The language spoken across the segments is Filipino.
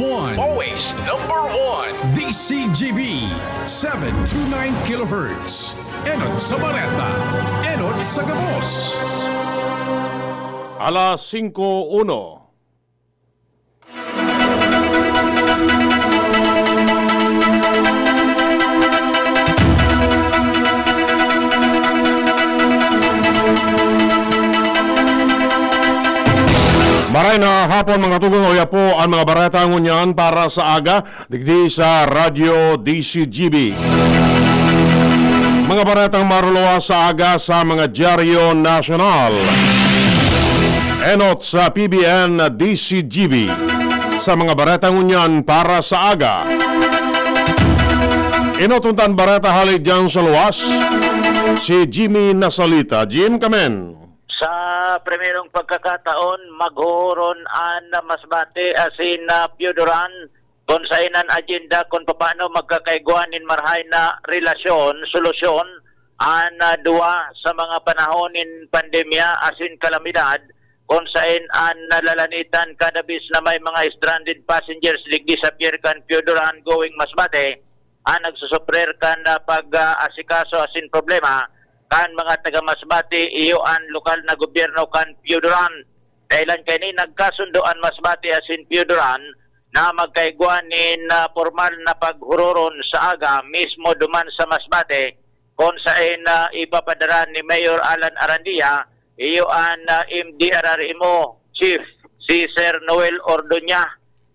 one. Always number one. DCGB 729 kHz. Enot sa Bareta. Enot sa Gabos. Alas 5:01. Maray na hapon mga tugong oya po ang mga barata ngunyan para sa aga digdi sa Radyo DCGB. Mga baratang maruluwa sa aga sa mga dyaryo nasyonal. Enot sa PBN DCGB. Sa mga baratang ngunyan para sa aga. Inotuntan barata halid dyan sa luwas. Si Jimmy Nasalita. Jim, kamen. Sa primerong pagkakataon, maghuhuron an Masbate asin Pioduran kung sa inan agenda kung paano magkakaiguanin marhay na relasyon, solusyon an duwa sa mga panahonin pandemya asin kalamidad kung sa an nalalanitan kadabis na may mga stranded passengers ligdi sa Piercan Pioduran going Masbate ang nagsusuprer kan pag-asikaso asin problema kan mga taga Masbate iyo ang lokal na gobyerno kan Pioduran. Kailan kay ni nagkasundoan Masbate asin Pioduran na magkaiguanin na formal na paghuroron sa aga mismo duman sa Masbate kung saan ipapadara ni Mayor Alan Arandia iyo ang MDRRMO Chief si Sir Noel Ordoña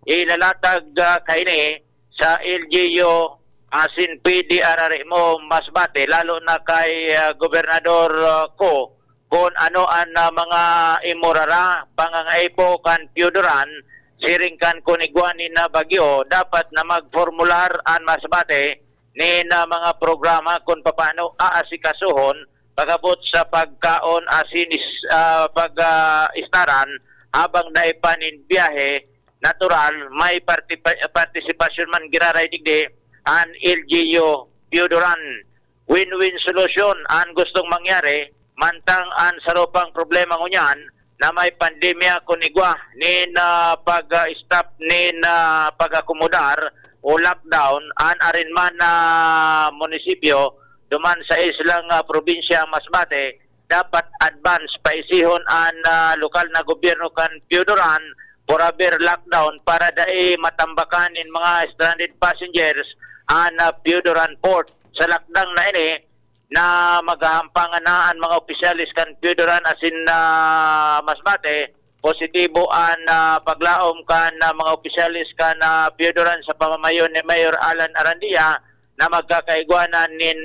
ilalatag kay ni sa LGU asin PDRRMO Masbate lalo na kay Gobernador ko kung ano ang mga imurara pangangaipo kan Pioduran siring kan kuniguanin na bagyo dapat na magformular an Masbate ni na mga programa kung paano aasikasuhon pagabot sa pagkaon asin pag-istaran habang naipanin biyahe natural may partisipasyon man giraray digdi an LGU Pioduran. Win-win solution ang gustong mangyari mantang an sarupang problema ngunyan na may pandemya kunigwa ni na pag-stop ni na pag-akomodar o lockdown an arinman na munisipyo duman sa islang probinsya Masbate dapat advance paisihon an lokal na gobyerno kan Pioduran for a beer lockdown para dai matambakanin mga stranded passengers an Pioduran Port. Sa lakdang na ini na maghahampangan na ang mga opisyalis kan Pioduran asin Masbate positibo ang paglaom kan mga opisyalis kan Pioduran sa pamamayon ni Mayor Alan Arandia na magkakaiguanan nin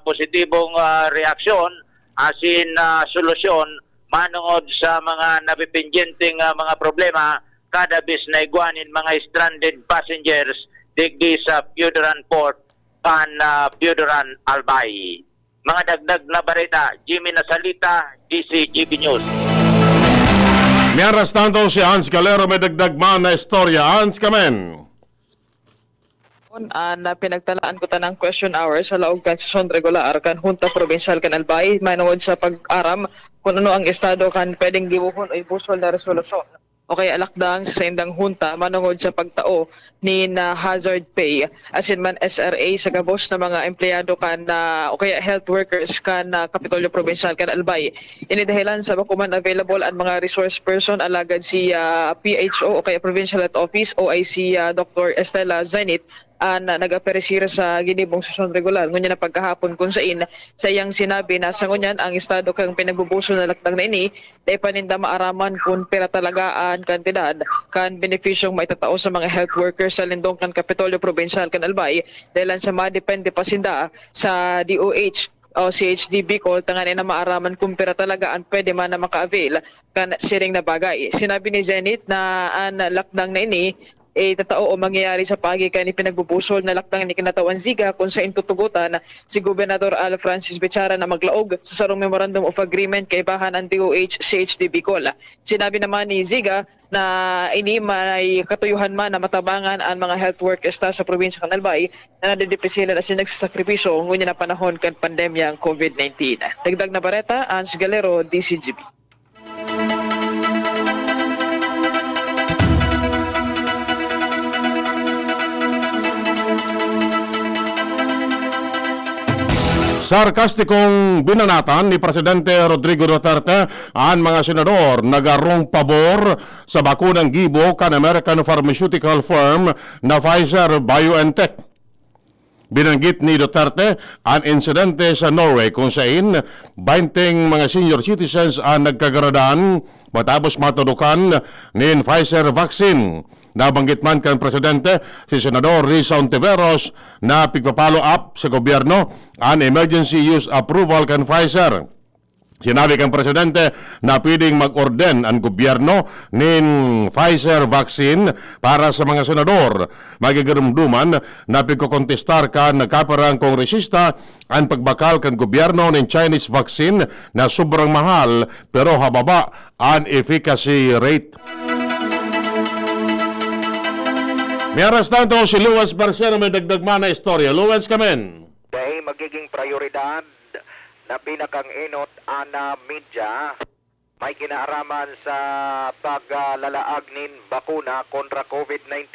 positibong reaksyon asin solusyon manungod sa mga napipindyenteng mga problema kadabis na iguanin mga stranded passengers digdi sa Pioduran Port pan Pioduran Albay. Mga dagdag na barita, Jimmy Nasalita, DCGB News. Mientras tanto si Hans Galero may dagdag man na istorya. Hans, kamen. Na pinagtalaan ko tanang question hour sa laog kan sesyon regular kan Junta Provincial kan Albay manungod sa pag-aram kung ano ang estado kan pwedeng gibuhon o ibusol na resolusyon o kaya alakdang sa indang junta manungod sa pagtao ni na hazard pay asin man SRA sa gabos na mga empleyado kan o kaya health workers kan Kapitolyo Provincial kan Albay. Ini dahilan sa bakuman available ang mga resource person alagad si PHO o kaya Provincial Health Office OIC Dr. Estela Zainit na nag-aperesira sa ginibong sesyon regular. Ngunyan na pagkahapon kung sa iyang sinabi na sa ngunyan ang estado kang pinagbubuso na lakdang na ini dahil paninda maaraman kung pera talagaan kantidad kan benefisyong maitatao sa mga health workers sa lindong kan Kapitolyo Provincial kan Albay dahil sa madepende pa sinda sa DOH o CHDB ko tangan na maaraman kung pera talagaan pwede man na maka-avail kan siring na bagay. Sinabi ni Zenith na ang lakdang na ini tatao o mangyayari sa pagikan ni pinagbubusol na lakdang ni kinatawan Ziga kung sa intutugutan si Gobernador Al Francis Bichara na maglaog sa sarong Memorandum of Agreement kay bahan ang DOH CHD Bicol. Sinabi naman ni Ziga na ini may katuyuhan man na matabangan ang mga health workers sa probinsya ng Albay na nadidipisilan at sinagsasakripisyo ngunyan na panahon kan pandemya ang COVID-19. Dagdag na bareta, Hans Galero, DCGB. Sarkastikong binanatan ni Presidente Rodrigo Duterte ang mga senador nagarong pabor sa bakunang gibo kan American pharmaceutical firm na Pfizer BioNTech. Binanggit ni Duterte ang insidente sa Norway kung saan 20 mga senior citizens ang nagkagaradaan matapos matudukan ni Pfizer vaccine. Nabanggit man kan Presidente si Senador Risa Ontiveros na pigpapalo up sa gobyerno ang emergency use approval kan Pfizer. Sinabi kang Presidente na pwedeng mag-orden ang gobyerno ng Pfizer vaccine para sa mga senador. Magigarumduman na pagkokontestar ka nagkaparang kongresista ang pagbakal kan gobyerno ng Chinese vaccine na sobrang mahal pero hababa ang efficacy rate. May arrestanto si Luis Barcero, may dagdag man na istorya. Luis, kamen. Dahil magiging prioridad na pinakang inot ana media may kinaaraman sa paglalaag nin bakuna kontra COVID-19.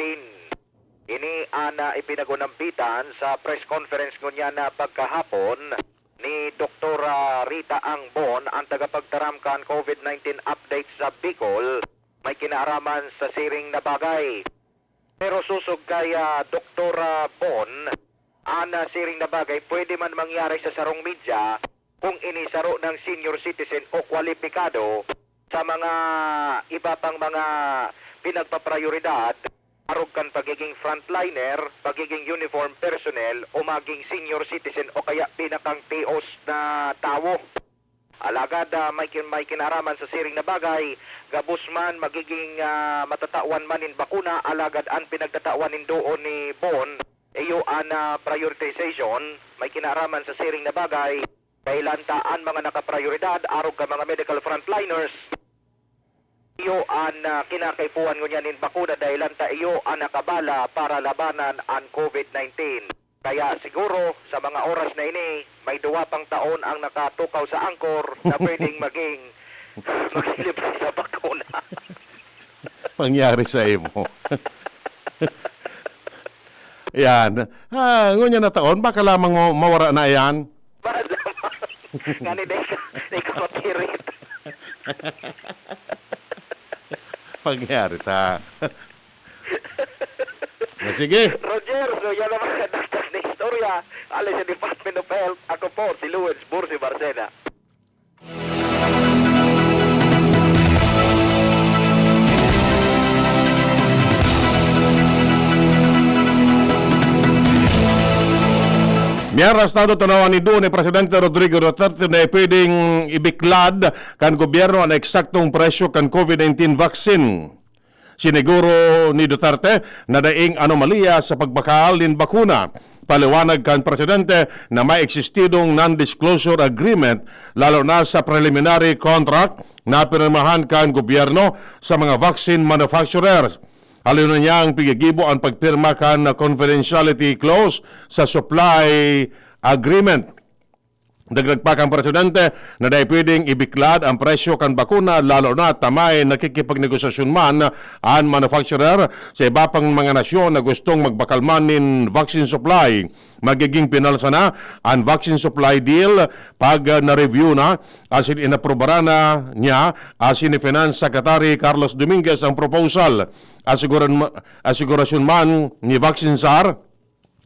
Ini ana ipinagunampitan sa press conference ngunya na pagkahapon ni Dr. Rita Angbon, ang tagapagtaramkan COVID-19 update sa Bicol, may kinaaraman sa siring na bagay. Pero susog kaya Dr. Bon, ana siring na bagay pwede man mangyari sa sarong media kung inisaro ng senior citizen o kwalipikado sa mga iba pang mga pinagpaprioridad, arog kan pagiging frontliner, pagiging uniform personnel o maging senior citizen o kaya pinakang POs na tawo. Alagad may kinaraman sa siring na bagay, gabus man magiging matatawan man in bakuna, alagad ang pinagtatawan doon ni Bon, iyo an prioritization, may kinaraman sa siring na bagay, kailantaan mga nakaprioridad, arog ka mga medical frontliners, iyo ang kinakaipuan ngunyan in bakuna dahil lanta iyo ang nakabala para labanan ang COVID-19. Kaya siguro sa mga oras na ini, may 2 pang taon ang nakatukaw sa angkor na pwedeng maging libre sa bakuna. Pangyari sa imo. Yan. Ngunyan na taon, baka lamang mawara na yan. Para lamang. Nga ni Deka Kotirit. Pangyari ta. Sige. Roger, so yan naman kadagdag na istorya. Alis sa Department of Health. Ako po, si Luis Bursi Barcena. May arestado tanawan ni doon ni Presidente Rodrigo Duterte na pwedeng ibiklad kan gobyerno ang eksaktong presyo kan COVID-19 vaccine. Siniguro ni Duterte na daing anomalya sa pagbakal ng bakuna. Paliwanag kan Presidente na may eksistidong non-disclosure agreement lalo na sa preliminary contract na pinirmahan kan gobyerno sa mga vaccine manufacturers. Halin na niya ang pigigibo ang pagpirma kan na confidentiality clause sa supply agreement. Dagdag pa kang Presidente na dahil pwedeng ibiklad ang presyo kan bakuna lalo na tamay nakikipagnegosasyon man ang manufacturer sa iba pang mga nasyon na gustong magbakalman ng vaccine supply. Magiging pinalsa na ang vaccine supply deal pag na-review na asin inaprobara na niya asin ni Finance Secretary Carlos Dominguez ang proposal. Asigurasyon man ni Vaccine Czar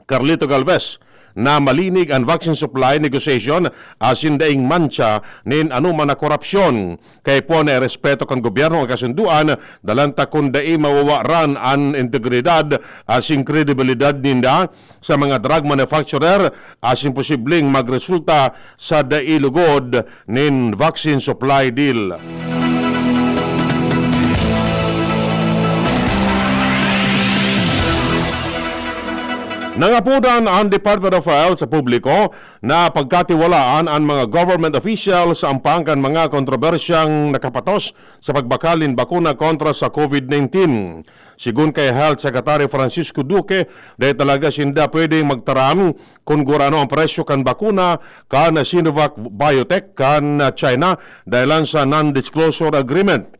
Carlito Galvez na malinig ang vaccine supply negotiation asin daing mancha nin anuman na korupsyon. Kay po na respeto kan gobyerno ang kasunduan dalanta kung daing mawawaran ang integridad asin kredibilidad ninda sa mga drug manufacturer asin posibleng magresulta sa dailugod nin vaccine supply deal. Nangapudan ang Department of Health sa publiko na pagkatiwalaan ang mga government officials sa ampangkan mga kontrobersyang nakapatos sa pagbakalin bakuna kontra sa COVID-19. Sigun kay Health Secretary Francisco Duque, dahil talaga sinda pwedeng magtaram kung gurano ang presyo kan bakuna kan Sinovac Biotech kan China dahil sa non-disclosure agreement.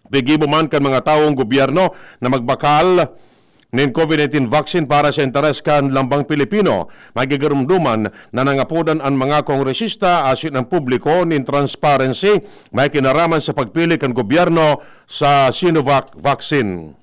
Bigibo man kan mga taong gobyerno na magbakal nin COVID-19 vaccine para sa interes kan lambang Pilipino. Magigarumduman na nangapudan ang mga kongresista asin ang publiko nin transparency may kinaraman sa pagpili kan gobyerno sa Sinovac vaccine.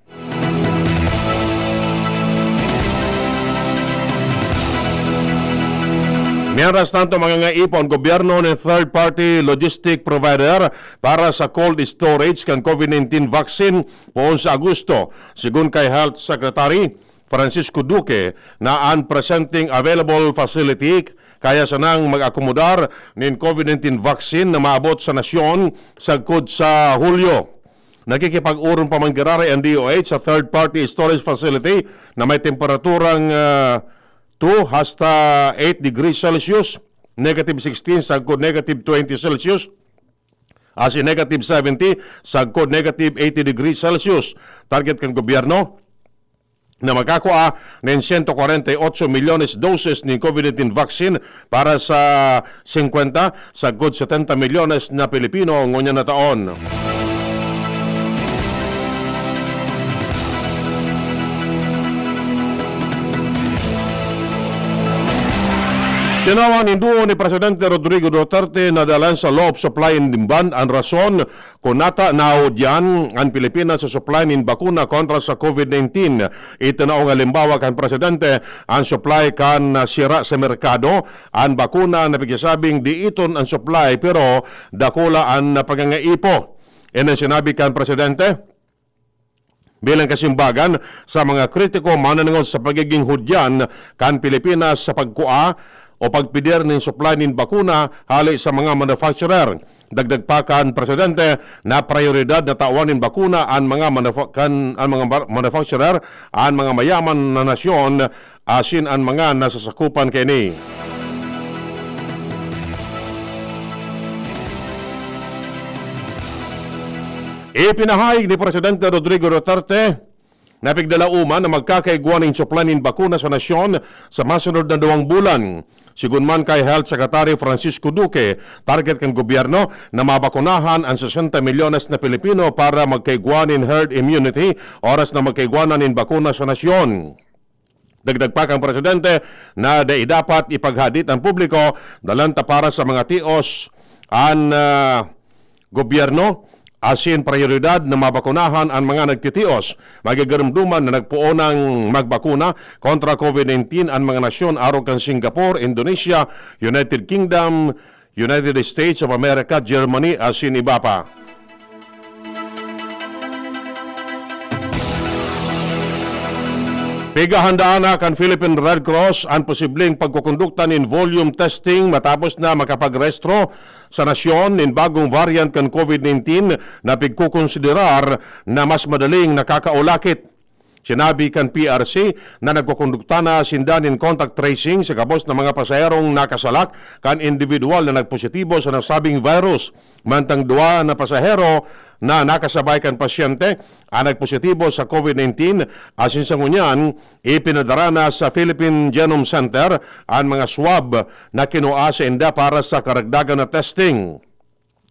Mientras tanto, mga ngaipon, gobyerno ng third-party logistic provider para sa cold storage kan COVID-19 vaccine poon sa Agosto. Sigun kay Health Secretary Francisco Duque na ang presenting available facility kaya sanang mag-akomodar ng COVID-19 vaccine na maabot sa nasyon sagkod sa Hulyo. Nakikipag-urong pamanggirari ang DOH sa third-party storage facility na may temperaturang 2 hasta 8 degrees Celsius, negative 16 sagkod negative 20 Celsius, as in negative 70 sagkod negative 80 degrees Celsius. Target kan gobyerno na magkakuha ng 148 milyones doses ng COVID-19 vaccine para sa 50 sagkod 70 milyones na Pilipino ngunya na taon. Tinawa ninduo ni Presidente Rodrigo Duterte na dalan sa law of supply and demand ang rason kung nata naudyan ang Pilipinas sa supply ng bakuna kontra sa COVID-19. Itinaong halimbawa kan Presidente ang supply kan sira sa merkado, ang bakuna na pigsabing di iton ang supply pero dakula ang pagangaipo. Yan ang sinabi kan Presidente bilang kasimbagan sa mga kritiko mananangod sa pagiging hudyan kan Pilipinas sa pagkua o pagpidir ng supply ng bakuna hali sa mga manufacturer. Dagdag pa kan Presidente na prioridad na tawanin bakuna ang mga manufacturer, ang mga mayaman na nasyon, asin ang mga nasasakupan kini. Ipinahayag ni Presidente Rodrigo Duterte na pigdalauman na magkakaigwan ng supply ng bakuna sa nasyon sa masunod na 2 bulan. Sigun man kay Health Secretary Francisco Duque, target kan gobyerno na mabakunahan ang 60 milyones na Pilipino para magkaigwanin herd immunity oras na magkaigwanan ng bakuna sa nasyon. Dagdag pa kang Presidente na dapat ipaghadit ang publiko dalanta para sa mga tios ang gobyerno asin prioridad na mabakunahan ang mga nagtitios. Magigarumduman na nagpuo ng magbakuna kontra COVID-19 ang mga nasyon araw kan Singapore, Indonesia, United Kingdom, United States of America, Germany, asin iba pa. Pigahandaan na kan Philippine Red Cross ang posibleng pagkukondukta ng volume testing matapos na makapag-restro sa nasyon ng bagong variant kan COVID-19 na pigkukonsiderar na mas madaling nakakaulakit. Sinabi kan PRC na nagkukondukta na sindanin contact tracing sa kabos ng mga pasaherong nakasalak kan individual na nagpositibo sa nasabing virus. Mantang 2 na pasahero na nakasabay kan pasyente ang nagpositibo sa COVID-19 asin sa ngunyan ipinadara na sa Philippine Genome Center ang mga swab na kinuha sa inda para sa karagdagan na testing.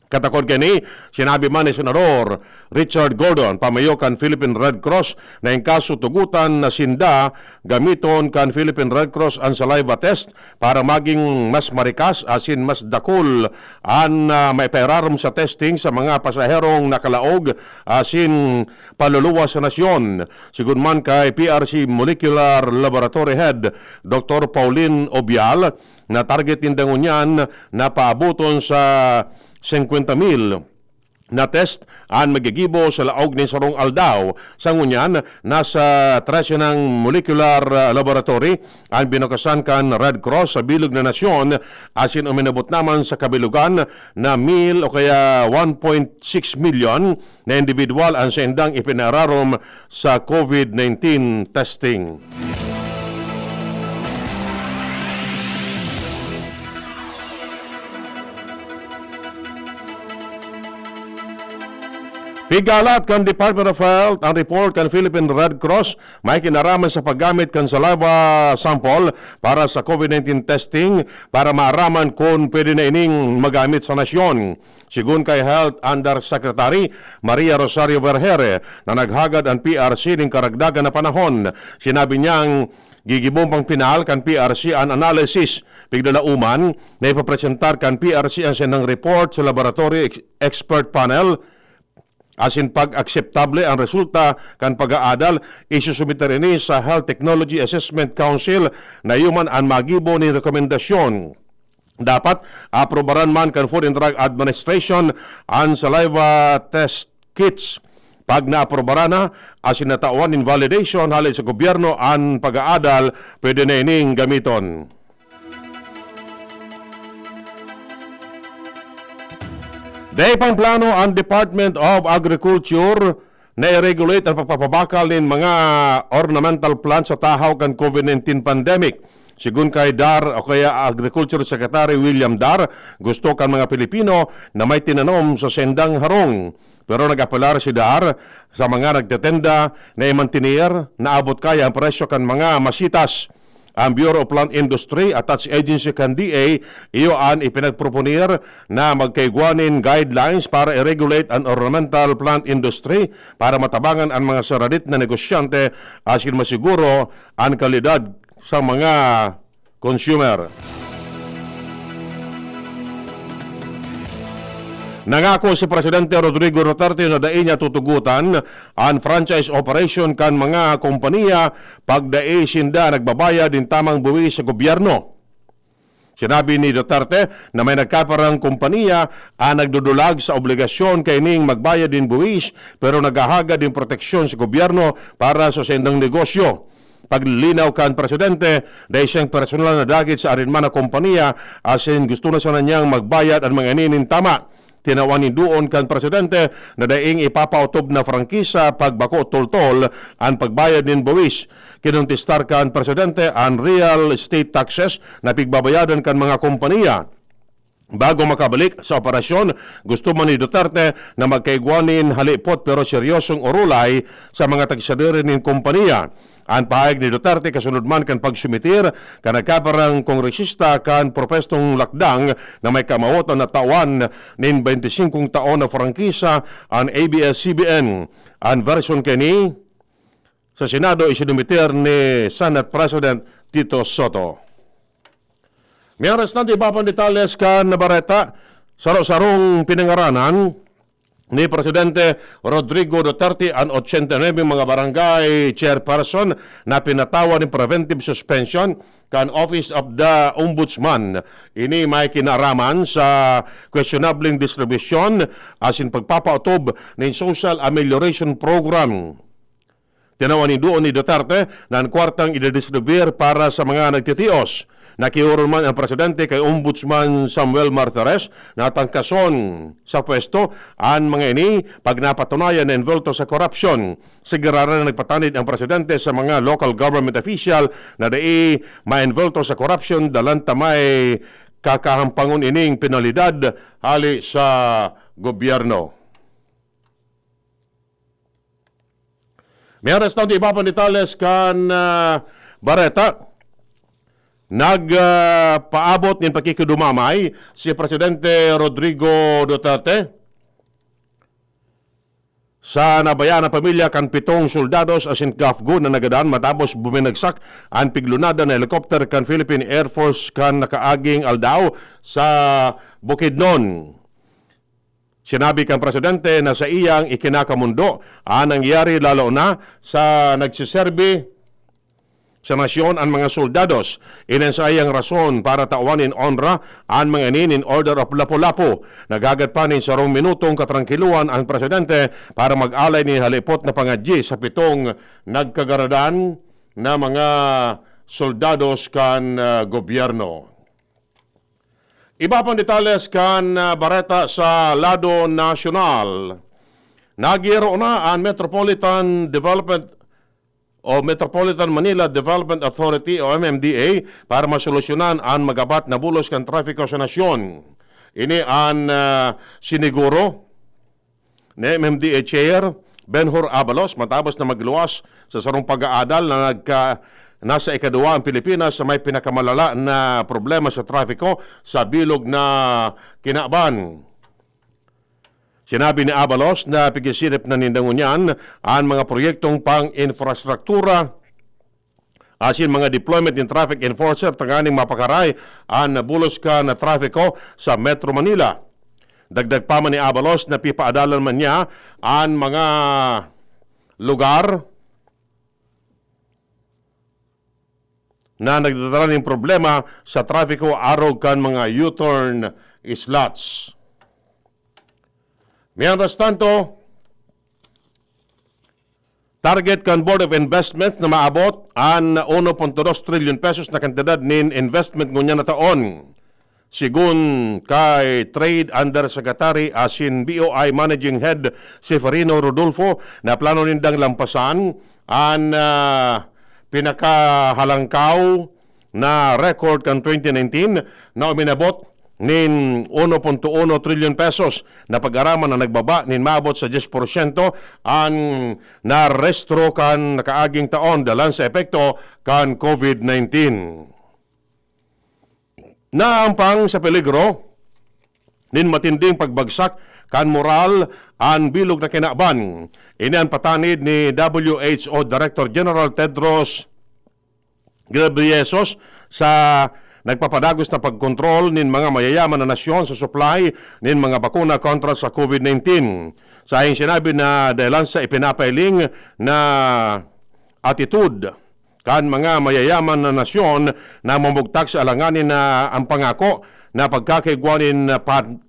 Katakod kani, sinabi man ni Senador Richard Gordon, pamayo kan Philippine Red Cross, na in kaso tugutan na sinda, gamiton kan Philippine Red Cross ang saliva test para maging mas marikas asin mas dakol ang maiperarom sa testing sa mga pasaherong nakalaog asin paluluwa sa nasyon. Sigun man kay PRC Molecular Laboratory Head, Dr. Pauline Obial, na target indangon yan na paabuton sa 50,000 na test ang magigibo sa laog ni Sarong Aldao. Sa ngunyan, nasa 13 ng molecular laboratory ang binukasan kan Red Cross sa bilog na nasyon asin uminabot naman sa kabilugan na 1,000 o kaya 1.6 million na individual ang sendang ipinararom sa COVID-19 testing. Pigalat kan Department of Health ang report kan Philippine Red Cross may kinaraman sa paggamit kan saliva sample para sa COVID-19 testing para maaraman kung pwede na ining magamit sa nasyon. Sigun kay Health Undersecretary Maria Rosario Vergere na naghagad ang PRC ng karagdagan na panahon. Sinabi niyang gigibong pang pinahal kan PRC ang analysis pigdalauman na ipapresentar kan PRC ang sinang report sa laboratory expert panel. Asin pag-akseptable ang resulta kan pag-aadal, isusumita rin sa Health Technology Assessment Council na yuman ang magibo ni rekomendasyon. Dapat aprobaran man kan Food and Drug Administration ang saliva test kits. Pag naaprobara na, asin natawan in validation halin sa gobyerno ang pag-aadal, pwede na ining gamiton. Dahil pang plano ang Department of Agriculture na i-regulate ang pagpapabakal ng mga ornamental plants sa tahaw kan COVID-19 pandemic. Sigun kay DAR o kaya Agriculture Secretary William Dar, gusto kan mga Pilipino na may tinanom sa sendang harong. Pero nag-apelar si Dar sa mga nagtetenda na i-mantinir na abot kaya ang presyo kan mga masitas. Ang Bureau of Plant Industry at Touch Agency kan DA, iyoan ipinagproponir na magkaigwanin guidelines para i-regulate ang ornamental plant industry para matabangan ang mga saradit na negosyante asin masiguro ang kalidad sa mga consumer. Nangako si Presidente Rodrigo Duterte na dai niya tutugutan ang franchise operation kan mga kompanya pag dai sinda nagbabayad din tamang buwis sa gobyerno. Sinabi ni Duterte na may nagkaparang kompanya ang nagdudulag sa obligasyon kay ning magbayad din buwis pero nagahaga din proteksyon sa gobyerno para sa sendang negosyo. Paglilinaw kan Presidente dahil siyang personal na dagit sa arinman na kompanya asin gusto na sa nanyang magbayad ang mga inin tama. Tinawan ni doon kan Presidente na daing ipapautob na frangkisa pagbako tol-tol ang pagbayad ng buwis. Kinuntistar kan Presidente ang real estate taxes na pigbabayadan kan mga kompanya. Bago makabalik sa operasyon, gusto man ni Duterte na magkaigwanin halipot pero seryosong urulay sa mga tagsadiri ng kompanya. Ang pahayag ni Duterte kasunod man kan pagsumitir kan nagkaparang kongresista kan propestong lakdang na may kamawotan na tawan nin 25 taon na frangkisa ang ABS-CBN. Ang version kini sa Senado isinumitir ni Senate President Tito Soto. May oras natin ipapang detalles kan nabareta saro-sarong pinangaranan ni Presidente Rodrigo Duterte ang 89 mga barangay chairperson na pinatawa ng preventive suspension kan Office of the Ombudsman. Ini may kinaraman sa questionable distribution asin pagpapautob ng Social Amelioration Program. Tinawan ni doon ni Duterte na ang kwartang i-distribute para sa mga nagtitios. Nakiuron man ang Presidente kay Ombudsman Samuel Martires na tangkason sa pwesto ang mga ini pag napatunayan na involto sa corruption. Siguraran na nagpatanid ang Presidente sa mga local government official na dai ma-involto sa corruption dalanta may kakahampangon ining penalidad hali sa gobyerno. May aras taon di iba detalles kan Bareta. Nagpaabot ng pakikidumamay si Presidente Rodrigo Duterte sa nabayan na pamilya kan 7 soldados asin kafgo na nagadaan matapos buminagsak ang piglunada na helicopter kan Philippine Air Force kan nakaaging Aldao sa Bukidnon. Sinabi kan Presidente na sa iyang ikinakamundo ang nangyari lalo na sa nagsiserbi sa nasyon ang mga soldados. Inansayang rason para tawanin honra ang mga inin in order of Lapu-Lapu. Nagagat pa nin sa rong minutong katrangkiluan ang Presidente para mag-alay ni halipot na pangadji sa 7 nagkagaradan na mga soldados kan gobyerno. Iba pang detalles kan Bareta sa lado nasyonal. Nagiro na ang Metropolitan Manila Development Authority o MMDA para masolusyonan ang magabat na bulos kan trafiko sa nasyon. Ini ang siniguro ni MMDA Chair Benhur Abalos matapos na magluwas sa sarong pag-aadal na nasa ikaduwa ang Pilipinas sa may pinakamalala na problema sa trafiko sa bilog na Kinaban. Sinabi ni Abalos na pigisilip na nindangunyan ang mga proyektong pang-infrastruktura asin mga deployment in traffic enforcer tanganing mapakaray ang nabulos ka na trafiko sa Metro Manila. Dagdag pa man ni Abalos na pipaadalan man niya ang mga lugar na nagdadala ng problema sa trafiko araw kan mga U-turn slots. Mientras tanto, target kan Board of Investments na maabot ang 1.2 trillion pesos na kantidad nin investment ngunya na taon. Sigun kay Trade Undersecretary asin BOI Managing Head Severino Rodolfo na plano nindang lampasan ang pinakahalangkaw na record kan 2019 na uminabot nin 1.1 trillion pesos na pag-araman na nagbaba nin maabot sa 10% ang narestro kan nakaaging taon dalan sa epekto kan COVID-19. Naampang sa peligro nin matinding pagbagsak kan moral ang bilog na Kinaban. Ini ang patanid ni WHO Director General Tedros Ghebreyesus sa nagpapadagos na pagkontrol nin mga mayayaman na nasyon sa supply nin mga bakuna kontra sa COVID-19. Sa ayong sinabi na dahilan sa ipinapailing na attitude kan mga mayayaman na nasyon na mamugtak sa alanganin na ang pangako na pagkakaigwanin na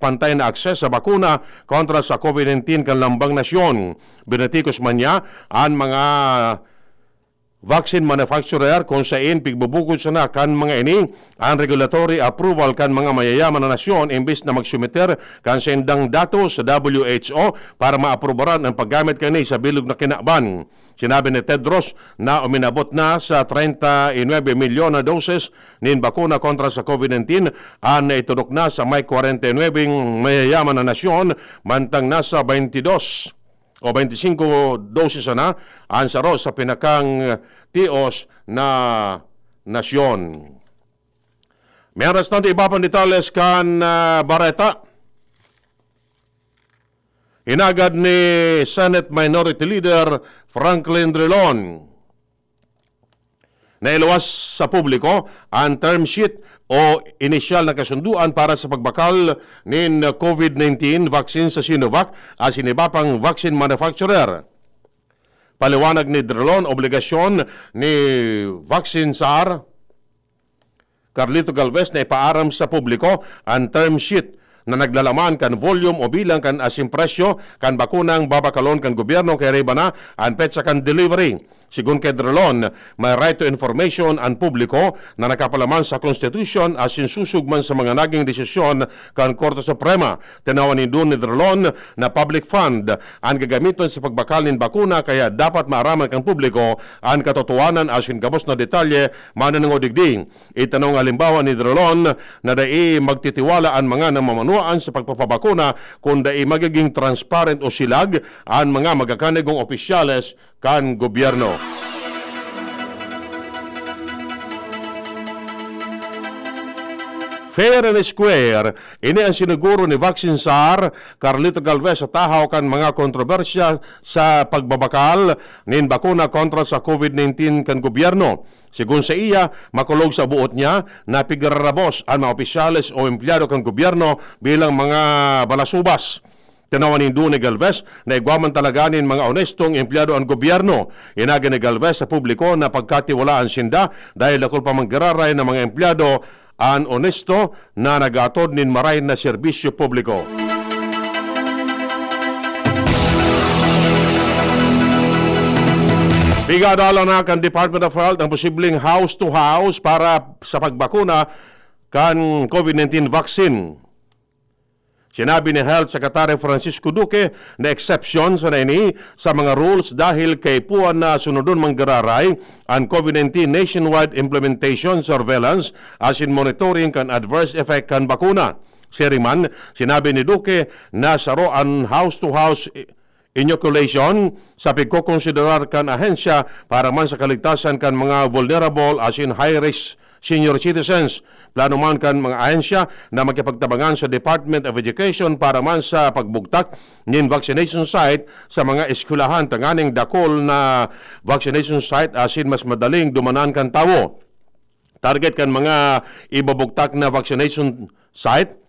pantay na akses sa bakuna kontra sa COVID-19 kan lambang nasyon. Binatikos man niya ang mga vaccine manufacturer kung saan pigbubukod sana kan mga ini ang regulatory approval kan mga mayayaman na nasyon imbis na magsumiter kan sendang dato sa WHO para maaprobaran ang paggamit kani sa bilog na Kinaban. Sinabi ni Tedros na uminabot na sa 39 milyon na doses nin bakuna kontra sa COVID-19 ang naitudok na sa may 49 mayayaman na nasyon mantang nasa 22 o 25 doses na ang saro sa pinakang tios na nasyon. Meron na iba pang detalles kan Bareta. Hinagad ni Senate Minority Leader Franklin Drilon na iluwas sa publiko ang term sheet o inisyal na kasunduan para sa pagbakal nin COVID-19 vaccine sa Sinovac at siniba pang vaccine manufacturer. Paliwanag ni Drilon, obligasyon ni Vaccine SAR Carlito Galvez na ipaaram sa publiko ang term sheet na naglalaman kan volume o bilang kan asim presyo kan bakunang babakalon kan gobyerno kay Rebana ang petsa kan delivery. Sigun kay Drilon, may right to information ang publiko na nakapalaman sa Constitution as sinsusugman sa mga naging desisyon kan Korte Suprema. Tinawan ni Dun ni Drilon na public fund ang gagamiton sa pagbakal ng bakuna kaya dapat maaraman kang publiko ang katotohanan as gabos na detalye mananang digding. Itanong halimbawa ni Drilon na dai magtitiwala ang mga namamanuan sa pagpapabakuna kung dai magiging transparent o silag ang mga magakanigong opisyales kan gobyerno. Fair and square, ini ang siniguro ni Vaccine SAR Carlito Galvez sa tahaw kan mga kontrobersya sa pagbabakal nin bakuna kontra sa COVID-19 kan gobyerno. Sigun sa iya, makulog sa buot niya na pigararabos ang mga opisyales o empleyado kan gobyerno bilang mga balasubas. Tinawan ni Dune Galvez na igwaman talaganin mga onestong empleyado ang gobyerno. Inaga ni Galvez sa publiko na pagkatiwalaan sinda dahil akol pa manggararay ng mga empleyado ang onesto na nagatod nin maray na serbisyo publiko. Bigadala na kan Department of Health ang posibleng house-to-house para sa pagbakuna kan COVID-19 vaccine. Sinabi ni Health Secretary Francisco Duque na exception sa naini sa mga rules dahil kay puan na sunodon manggararay ang COVID-19 nationwide implementation surveillance as in monitoring kan adverse effect kan bakuna. Seriman, sinabi ni Duque na saroan house-to-house inoculation sa pagkukonsiderar kan ahensya para man sa kaligtasan kan mga vulnerable as in high-risk senior citizens. Plano man kan mga ahensya na magkapagtabangan sa Department of Education para man sa pagbugtak ng vaccination site sa mga eskwelahan. Tanganing dakol na vaccination site as in mas madaling dumanan kan tawo. Target kan mga ibabugtak na vaccination site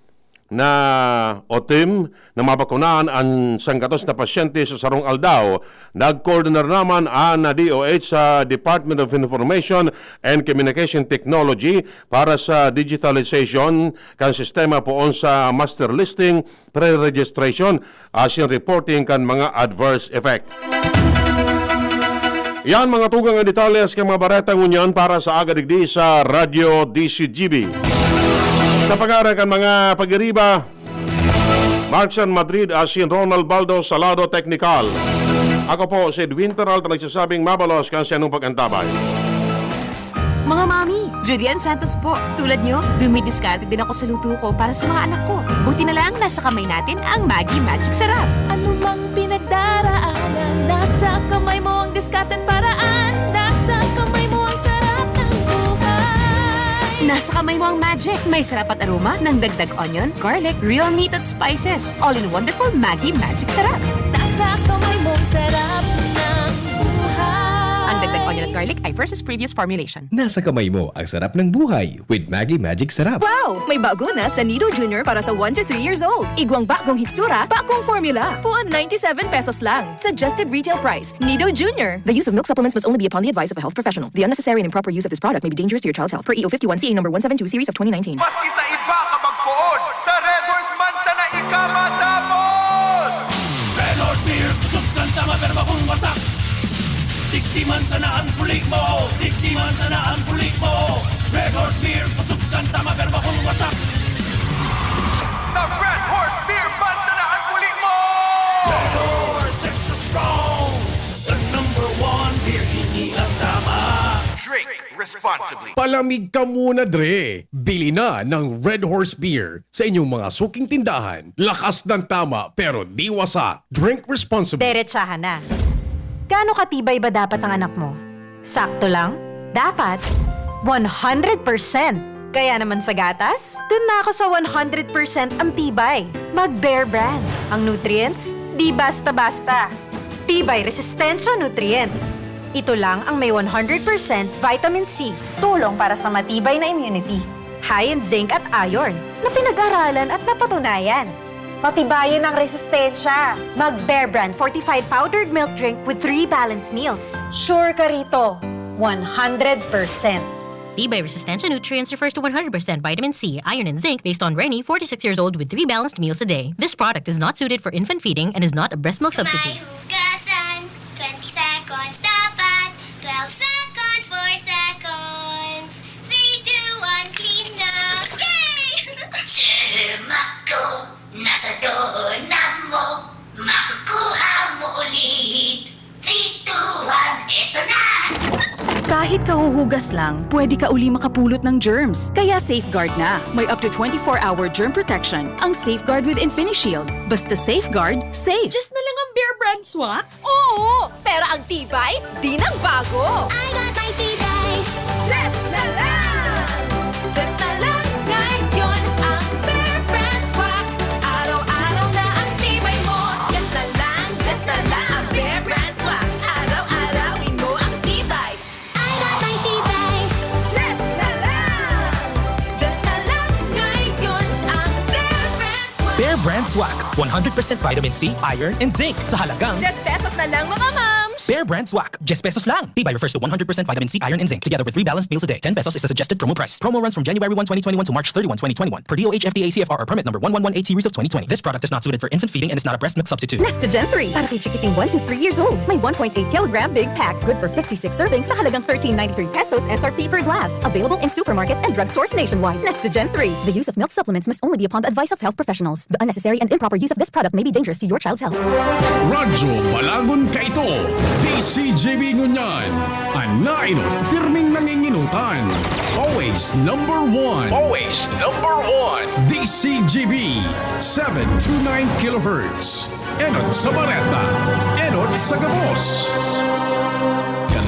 na OTIM na mabakunaan ang sangkatos na pasyente sa sarong aldaw. Nag-coordinate naman ang DOH sa Department of Information and Communication Technology para sa digitalization kan sistema poon sa master listing, pre-registration, as in reporting kan mga adverse effect. Yan mga tugang ang detalles kay mga baretang unyan para sa agadigdi sa Radio DCGB. Sa pag-aaral kan mga pag-iriba, Marchan Madrid asin Ronald Baldo Salado Technical. Ako po si Edwin Peralta nagsasabing mabalos kan siya nung pag-antabay. Mga mami, Julian Santos po. Tulad nyo, dumidiskarte din ako sa luto ko para sa mga anak ko. Buti na lang nasa kamay natin ang Maggi Magic Sarap. Ano mang pinagdaraanan, nasa kamay mo ang diskarten paraan. Nasa kamay mo ang sarap ng buhay. Nasa kamay mo ang magic. May sarap at aroma ng dagdag onion, garlic, real meat at spices. All in wonderful Maggi Magic Sarap. Nasa kamay mo ang sarap ng buhay. Ang dagdag onion at garlic ay versus previous formulation. Nasa kamay mo ang sarap ng buhay with Maggi Magic Sarap. Wow! May bago na sa Nido Junior para sa 1 to 3 years old. Igwang bagong hitsura, bagong formula. Puan 97 pesos lang. Suggested retail price. Nido Junior. The use of milk supplements must only be upon the advice of a health professional. The unnecessary and improper use of this product may be dangerous to your child's health. Per EO 51CA number 172 series of 2019. Maski sa iba ka magpuon, sa Red Horse man sana ikaw matapos! Red Horse Beer, kusog kanta maperma kung wasak. Diktiman sana ang pulik mo, diktiman sana ang pulik mo. Red Horse Beer, kusog kanta maperma kung wasak. Sa Red Horse Beer man sana ang puli mo! Red Horse, extra strong. The #1 beer, hindi lang tama. Drink responsibly. Palamig ka muna, Dre. Bili na ng Red Horse Beer sa inyong mga suking tindahan. Lakas ng tama pero di wasak. Drink responsibly. Diretsahan na. Gaano katibay ba dapat ang anak mo? Sakto lang? Dapat 100%. Kaya naman sa gatas, dun na ako sa 100% ang tibay. Mag-Bear Brand. Ang nutrients, di basta-basta. Tibay Resistensya Nutrients. Ito lang ang may 100% vitamin C, tulong para sa matibay na immunity. High in zinc at iron, na pinag-aralan at napatunayan. Patibayin ang resistensya. Mag-Bear Brand fortified powdered milk drink with 3 balanced meals. Sure ka rito, 100%. Tibay Resistensya Nutrients refers to 100% vitamin C, iron, and zinc based on Rennie, 46 years old with 3 balanced meals a day. This product is not suited for infant feeding and is not a breast milk substitute. Hugasan, 20 seconds dapat, 12 seconds, 4 seconds, 3, 2, 1, clean na! Yay! Mako, nasa doorknob mo, makukuha mo ulit. 3, 2, 1, eto na! Kahit kahuhugas lang, pwede ka uli makapulot ng germs. Kaya Safeguard na. May up to 24-hour germ protection ang Safeguard with InfiniShield. Basta Safeguard, safe. Just na lang ang Bear Brand swak? Oo! Pero ang tibay, di nang bago! I got my tibay! Just na lang! Just na lang ngayon ang Bear Brand swak. Araw-araw na ang tibay mo. Just na lang ang Bear Brand swak. Araw-arawin mo ang tibay. I got my tibay! Just na lang ngayon ang Bear Brand swak. Bear Brand Swak. 100% vitamin C, iron, and zinc sa halagang Just pesos na lang mga moms! Bear Brand Swak. Just pesos lang. Tibay refers to 100% vitamin C, iron, and zinc together with 3 balanced meals a day. 10 pesos is the suggested promo price. Promo runs from January 1, 2021 to March 31, 2021. Per DOH FDA CFR or permit number 1118 series of 2020. This product is not suited for infant feeding and is not a breast milk substitute. Nestogen 3. Para kay chikiting 1 to 3 years old. May 1.8 kilogram big pack. Good for 56 servings sa halagang 13.93 pesos SRP per glass. Available in supermarkets and drugstores nationwide. Nestogen 3. The use of milk supplements must only be upon the advice of health professionals. The unnecessary and improper use of this product may be dangerous to your child's health. Radyo Balagon ka ito DCGB Ngunyan, ang nainot, pirming nanginginutan. Always number one. Always number one. DCGB, 729 kHz. Enot sa Bareta, Enot sa Gabos.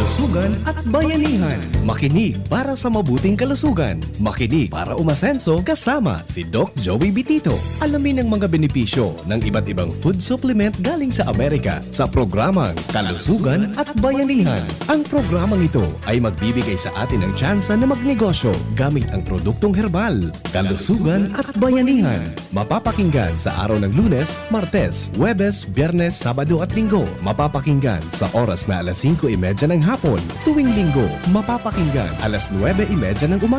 Kalusugan at bayanihan. Makinig para sa mabuting kalusugan. Makinig para umasenso kasama si Doc Joey Bitito. Alamin ang mga benepisyo ng iba't ibang food supplement galing sa Amerika sa programang Kalusugan at Bayanihan. Ang programang ito ay magbibigay sa atin ng tsansa na magnegosyo gamit ang produktong herbal. Kalusugan at Bayanihan. Mapapakinggan sa araw ng Lunes, Martes, Huwebes, Biyernes, Sabado at Linggo. Mapapakinggan sa oras na alas 5:30 ng hapon. Tuwing Linggo, mapapakinggan alas 9:30 ng umaga.